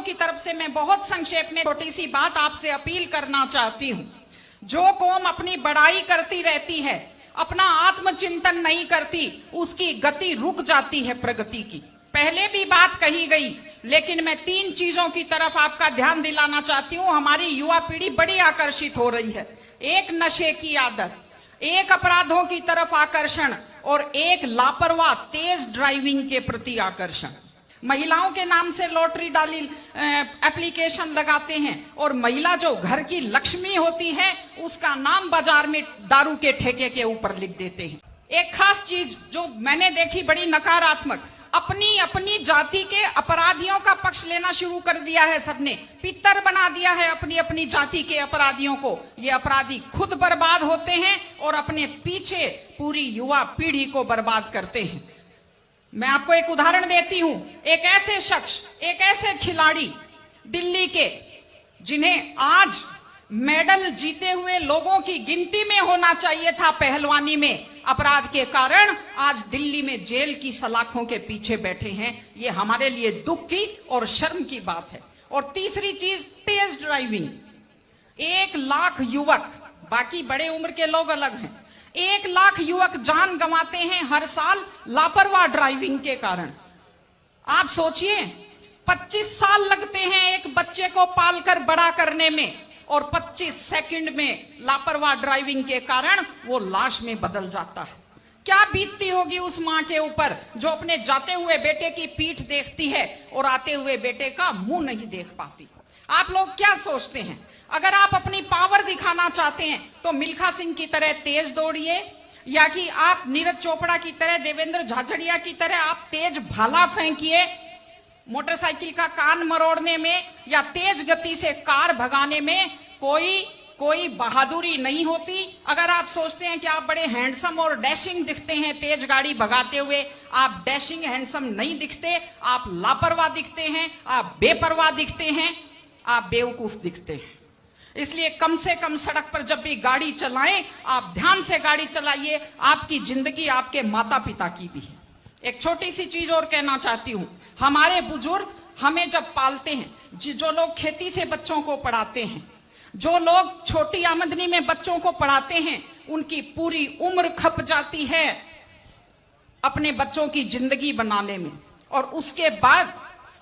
की तरफ से मैं बहुत संक्षेप में छोटी सी बात आपसे अपील करना चाहती हूं। जो कौम अपनी बड़ाई करती रहती है, अपना आत्मचिंतन नहीं करती, उसकी गति रुक जाती है प्रगति की। पहले भी बात कही गई, लेकिन मैं 3 चीजों की तरफ आपका ध्यान दिलाना चाहती हूं। हमारी युवा पीढ़ी बड़ी आकर्षित हो रही है। एक नशे की आदत, एक अपराधों की तरफ आकर्षण और एक लापरवाह तेज ड्राइविंग के प्रति आकर्षण। महिलाओं के नाम से लॉटरी डाली एप्लीकेशन लगाते हैं और महिला जो घर की लक्ष्मी होती है उसका नाम बाजार में दारू के ठेके के ऊपर लिख देते हैं। एक खास चीज जो मैंने देखी बड़ी नकारात्मक, अपनी अपनी जाति के अपराधियों का पक्ष लेना शुरू कर दिया है। सबने पितर बना दिया है अपनी अपनी जाति के अपराधियों को। ये अपराधी खुद बर्बाद होते हैं और अपने पीछे पूरी युवा पीढ़ी को बर्बाद करते हैं। मैं आपको एक उदाहरण देती हूं। एक ऐसे शख्स, एक ऐसे खिलाड़ी दिल्ली के, जिन्हें आज मेडल जीते हुए लोगों की गिनती में होना चाहिए था पहलवानी में, अपराध के कारण आज दिल्ली में जेल की सलाखों के पीछे बैठे हैं। ये हमारे लिए दुख की और शर्म की बात है। और तीसरी चीज, तेज ड्राइविंग। 1 लाख युवक, बाकी बड़े उम्र के लोग अलग हैं, 1 लाख युवक जान गंवाते हैं हर साल लापरवाह ड्राइविंग के कारण। आप सोचिए, 25 साल लगते हैं एक बच्चे को पालकर बड़ा करने में और 25 सेकंड में लापरवाह ड्राइविंग के कारण वो लाश में बदल जाता है। क्या बीतती होगी उस मां के ऊपर जो अपने जाते हुए बेटे की पीठ देखती है और आते हुए बेटे का मुंह नहीं देख पाती। आप लोग क्या सोचते हैं? अगर आप अपनी पावर दिखाना चाहते हैं तो मिल्खा सिंह की तरह तेज दौड़िए, या कि आप नीरज चोपड़ा की तरह, देवेंद्र झाझड़िया की तरह आप तेज भाला फेंकिए मोटरसाइकिल का कान मरोड़ने में, या तेज गति से कार भगाने में कोई बहादुरी नहीं होती। अगर आप सोचते हैं कि आप बड़े हैंडसम और डैशिंग दिखते हैं तेज गाड़ी भगाते हुए, आप डैशिंग हैंडसम नहीं दिखते, आप लापरवाह दिखते हैं, आप बेपरवाह दिखते हैं, आप बेवकूफ दिखते हैं। इसलिए कम से कम सड़क पर जब भी गाड़ी चलाएं, आप ध्यान से गाड़ी चलाइए। आपकी जिंदगी आपके माता पिता की भी है। एक छोटी सी चीज और कहना चाहती हूं। हमारे बुजुर्ग हमें जब पालते हैं, जो लोग खेती से बच्चों को पढ़ाते हैं, जो लोग छोटी आमदनी में बच्चों को पढ़ाते हैं, उनकी पूरी उम्र खप जाती है अपने बच्चों की जिंदगी बनाने में। और उसके बाद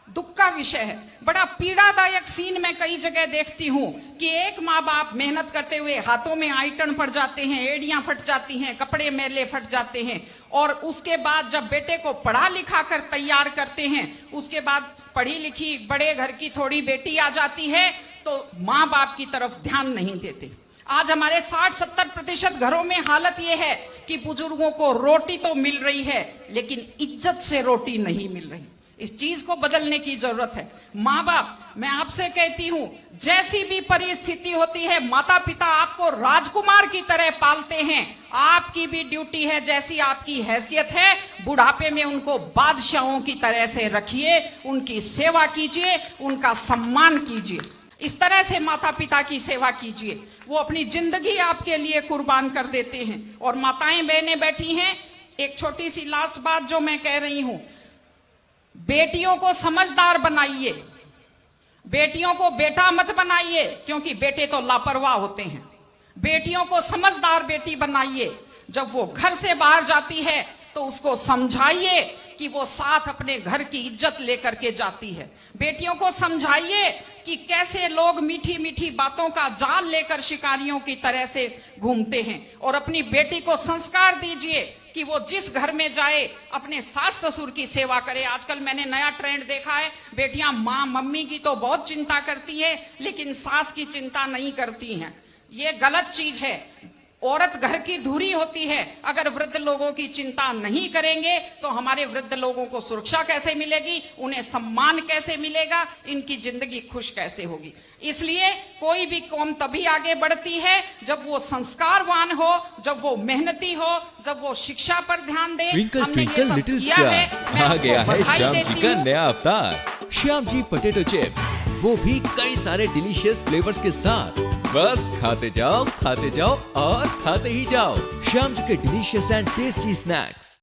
दुख का विषय है, बड़ा पीड़ादायक सीन मैं कई जगह देखती हूं कि एक माँ बाप मेहनत करते हुए हाथों में आइटन पड़ जाते हैं, एड़ियां फट जाती हैं, कपड़े मैले फट जाते हैं, और उसके बाद जब बेटे को पढ़ा लिखा कर तैयार करते हैं, उसके बाद पढ़ी लिखी बड़े घर की थोड़ी बेटी आ जाती है तो माँ बाप की तरफ ध्यान नहीं देते। आज हमारे 60-70% घरों में हालत यह है कि बुजुर्गों को रोटी तो मिल रही है लेकिन इज्जत से रोटी नहीं मिल रही। इस चीज को बदलने की जरूरत है। माँ बाप, मैं आपसे कहती हूं, जैसी भी परिस्थिति होती है, माता पिता आपको राजकुमार की तरह पालते हैं। आपकी भी ड्यूटी है, जैसी आपकी हैसियत है, बुढ़ापे में उनको बादशाहों की तरह से रखिए, उनकी सेवा कीजिए, उनका सम्मान कीजिए। इस तरह से माता पिता की सेवा कीजिए। वो अपनी जिंदगी आपके लिए कुर्बान कर देते हैं। और माताएं बहनें बैठी हैं, एक छोटी सी लास्ट बात जो मैं कह रही हूं, बेटियों को समझदार बनाइए, बेटियों को बेटा मत बनाइए, क्योंकि बेटे तो लापरवाह होते हैं। बेटियों को समझदार बेटी बनाइए। जब वो घर से बाहर जाती है तो उसको समझाइए कि वो साथ अपने घर की इज्जत लेकर के जाती है। बेटियों को समझाइए कि कैसे लोग मीठी मीठी बातों का जाल लेकर शिकारियों की तरह से घूमते हैं। और अपनी बेटी को संस्कार दीजिए कि वो जिस घर में जाए अपने सास ससुर की सेवा करे। आजकल मैंने नया ट्रेंड देखा है, बेटियां माँ मम्मी की तो बहुत चिंता करती है लेकिन सास की चिंता नहीं करती हैं। ये गलत चीज है। औरत घर की धुरी होती है। अगर वृद्ध लोगों की चिंता नहीं करेंगे तो हमारे वृद्ध लोगों को सुरक्षा कैसे मिलेगी, उन्हें सम्मान कैसे मिलेगा, इनकी जिंदगी खुश कैसे होगी। इसलिए कोई भी कौम तभी आगे बढ़ती है जब वो संस्कारवान हो, जब वो मेहनती हो, जब वो शिक्षा पर ध्यान दे। ट्विंकल ट्विंकल लिटिल स्टार, आ गया है श्याम जी का नया अवतार, श्याम जी पोटैटो चिप्स, वो भी कई सारे डिलीशियस फ्लेवर्स के साथ। बस खाते जाओ और खाते ही जाओ। श्याम जी के डिलीशियस एंड टेस्टी स्नैक्स।